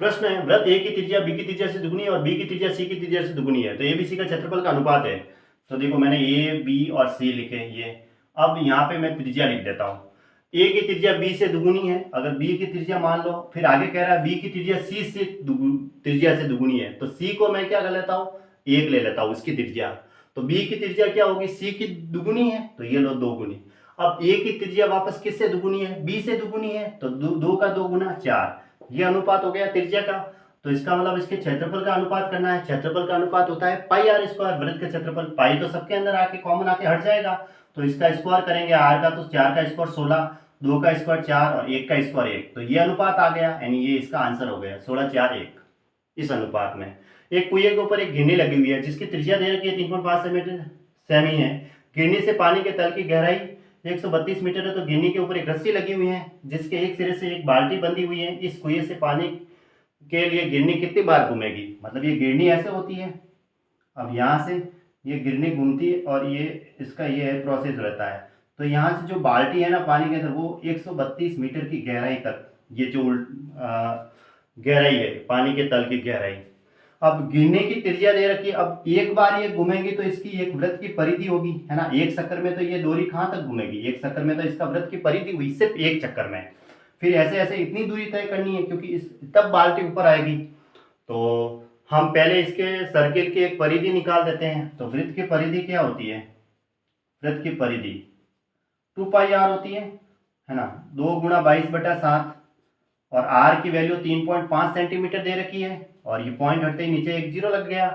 प्रश्न है, वृत्त ए की त्रिज्या बी की त्रिज्या से दुगुनी है और बी की त्रिज्या सी की त्रिज्या से दुगुनी है, तो ए बी सी का क्षेत्रफल का अनुपात है। तो देखो मैंने ए बी और सी लिखे ये। अब यहाँ पे मैं त्रिज्या लिख देता हूँ। ए की त्रिज्या बी से दुगुनी है, अगर बी की त्रिज्या मान लो, फिर आगे कह रहा है बी की त्रिज्या सी से त्रिज्या से दुगुनी है, तो सी को मैं क्या कर लेता हूँ, 1 ले लेता हूँ इसकी त्रिज्या। तो बी की त्रिज्या क्या होगी, सी की दुगुनी है, तो ये लो 2 गुनी। अब ए की त्रिज्या वापस किससे दुगुनी है, बी से दुगुनी है, तो 2 का 2 गुना 4, ये अनुपात हो गया त्रिज्या का। तो इसका मतलब इसके क्षेत्रफल का अनुपात करना है। क्षेत्रफल का अनुपात होता है पाई आर स्क्वायर। वृत्त का क्षेत्रफल पाई तो सबके अंदर आके कॉमन आके हट जाएगा, तो इसका स्क्वायर करेंगे आर का, तो 4 का स्क्वायर 16, 2 का स्क्वायर 4 और 1 का स्क्वायर 1, तो ये अनुपात आ गया, यानी ये इसका आंसर हो गया 16 4 1। इस अनुपात में एक कुएं के ऊपर एक गिरनी लगी हुई है जिसकी त्रिज्या दे रखी है 3.5 सेमी है। गिरनी से पानी के तल की गहराई 132 मीटर है, तो गिरनी के ऊपर एक रस्सी लगी हुई है जिसके एक सिरे से एक बाल्टी बंधी हुई है। इस कुएं से पानी के लिए गिरनी कितनी बार घूमेगी, मतलब ये गिरनी ऐसे होती है, अब यहाँ से ये गिरनी घूमती है और ये इसका ये प्रोसेस रहता है। तो यहाँ से जो बाल्टी है ना पानी के अंदर, वो 132 मीटर की गहराई तक, ये जो गहराई है पानी के तल की गहराई। अब गिरने की त्रिज्या दे रखी है, अब एक बार ये घूमेगी तो इसकी एक वृत्त की परिधि होगी, है ना। एक चक्कर में तो ये डोरी कहाँ तक घूमेगी, एक चक्कर में तो इसका वृत्त की परिधि हुई सिर्फ एक चक्कर में। फिर ऐसे ऐसे इतनी दूरी तय करनी है, क्योंकि इस तब बाल्टी ऊपर आएगी। तो हम पहले इसके सर्किल की एक परिधि निकाल देते हैं। तो वृत्त की परिधि क्या होती है, वृत्त की परिधि 2 पाई आर होती है ना। 2 गुणा 22/7 और आर की वैल्यू 3.5 सेंटीमीटर दे रखी है, और ये पॉइंट हटते ही नीचे एक 0 लग गया।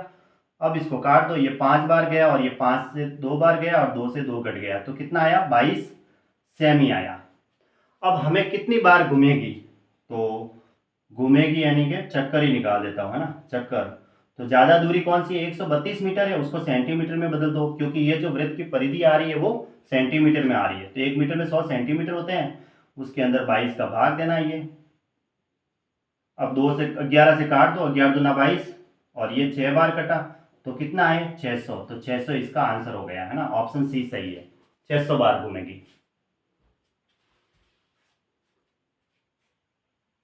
अब इसको काट दो, ये 5 बार गया और ये 5 से 2 बार गया और 2 से 2 घट गया, तो कितना आया 22 सेमी आया। अब हमें कितनी बार घूमेगी, तो घूमेगी यानी कि चक्कर ही निकाल देता हूँ, है ना, चक्कर। तो ज़्यादा दूरी कौन सी है, 132 मीटर है, उसको सेंटीमीटर में बदल दो, क्योंकि ये जो वृत्त की परिधि आ रही है वो सेंटीमीटर में आ रही है। तो 1 मीटर में 100 सेंटीमीटर होते हैं, उसके अंदर 22 का भाग देना है ये। अब 2 से 11 से काट दो, 11 दूना 22 और ये 6 बार कटा, तो कितना है 600, तो 600 इसका आंसर हो गया, है ना। ऑप्शन सी सही है, 600 बार घूमेगी।